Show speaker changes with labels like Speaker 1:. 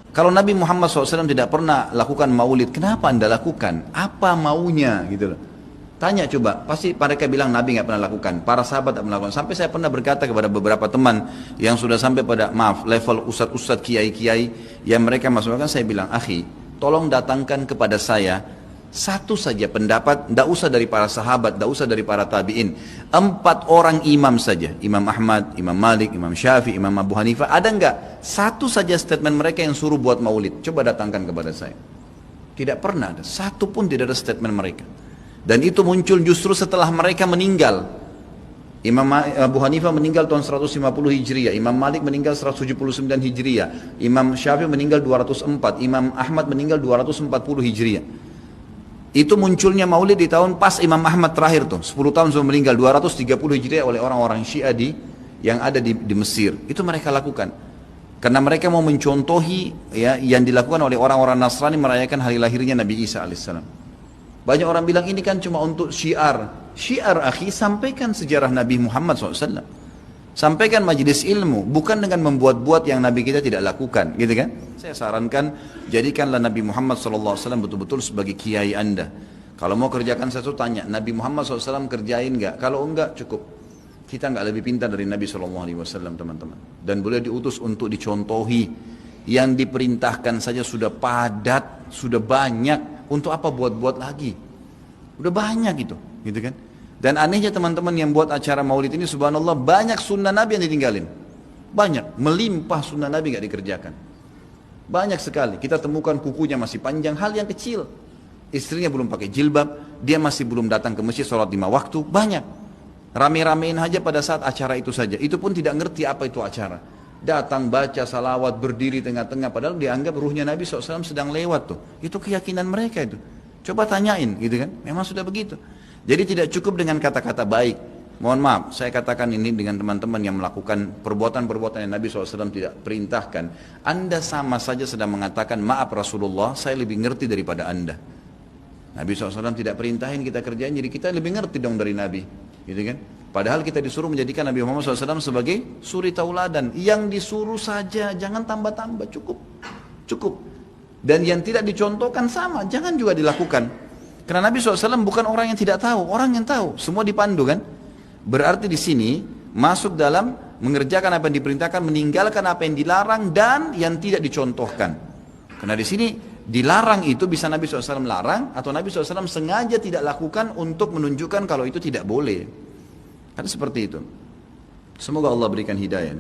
Speaker 1: Kalau Nabi Muhammad SAW tidak pernah lakukan maulid, kenapa anda lakukan? Apa maunya gitu loh. Tanya coba, pasti mereka bilang Nabi nggak pernah lakukan, para sahabat tidak pernah lakukan. Sampai saya pernah berkata kepada beberapa teman yang sudah sampai pada maaf level ustadz-ustadz, kiai-kiai yang mereka masukkan, saya bilang, akhi, tolong datangkan kepada saya satu saja pendapat, tidak usah dari para sahabat, tidak usah dari para tabiin, 4 orang imam saja, Imam Ahmad, Imam Malik, Imam Syafi'i, Imam Abu Hanifah, ada nggak satu saja statement mereka yang suruh buat maulid? Coba datangkan kepada saya. Tidak pernah ada, satu pun tidak ada statement mereka. Dan itu muncul justru setelah mereka meninggal. Imam Abu Hanifah meninggal tahun 150 Hijriah, Imam Malik meninggal 179 Hijriah, Imam Syafi'i meninggal 204, Imam Ahmad meninggal 240 Hijriah. Itu munculnya maulid di tahun pas Imam Ahmad terakhir tuh, 10 tahun sebelum meninggal, 230 Hijriah, oleh orang-orang Syiah yang ada di Mesir. Itu mereka lakukan. Karena mereka mau mencontohi ya, yang dilakukan oleh orang-orang Nasrani merayakan hari lahirnya Nabi Isa alaihissalam. Banyak orang bilang ini kan cuma untuk syiar. Syiar akhi, sampaikan sejarah Nabi Muhammad SAW. Sampaikan majelis ilmu, bukan dengan membuat-buat yang Nabi kita tidak lakukan, gitu kan? Saya sarankan, jadikanlah Nabi Muhammad SAW betul-betul sebagai kiai anda. Kalau mau kerjakan sesuatu, tanya, Nabi Muhammad SAW kerjain nggak? Kalau enggak, cukup. Kita nggak lebih pintar dari Nabi SAW, teman-teman. Dan boleh diutus untuk dicontohi. Yang diperintahkan saja sudah padat, sudah banyak. Untuk apa buat-buat lagi? Udah banyak gitu kan? Dan anehnya teman-teman yang buat acara maulid ini, subhanallah, banyak sunnah Nabi yang ditinggalin. Banyak, melimpah sunnah Nabi nggak dikerjakan. Banyak sekali, kita temukan kukunya masih panjang, hal yang kecil. Istrinya belum pakai jilbab, dia masih belum datang ke masjid sholat 5 waktu, banyak. Rame-ramein aja pada saat acara itu saja, itu pun tidak ngerti apa itu acara. Datang baca salawat, berdiri tengah-tengah, padahal dianggap ruhnya Nabi SAW sedang lewat tuh. Itu keyakinan mereka itu. Coba tanyain gitu kan, memang sudah begitu. Jadi tidak cukup dengan kata-kata baik. Mohon maaf, saya katakan ini dengan teman-teman yang melakukan perbuatan-perbuatan yang Nabi SAW tidak perintahkan. Anda sama saja sedang mengatakan, maaf Rasulullah, saya lebih ngerti daripada Anda. Nabi SAW tidak perintahin kita kerjain, jadi kita lebih ngerti dong dari Nabi. Gitu kan? Padahal kita disuruh menjadikan Nabi Muhammad SAW sebagai suri tauladan. Yang disuruh saja, jangan tambah-tambah, cukup. Cukup. Dan yang tidak dicontohkan sama, jangan juga dilakukan. Karena Nabi SAW bukan orang yang tidak tahu, orang yang tahu. Semua dipandu kan? Berarti di sini masuk dalam mengerjakan apa yang diperintahkan, meninggalkan apa yang dilarang dan yang tidak dicontohkan. Karena di sini dilarang itu bisa Nabi SAW larang atau Nabi SAW sengaja tidak lakukan untuk menunjukkan kalau itu tidak boleh. Kan seperti itu. Semoga Allah berikan hidayah.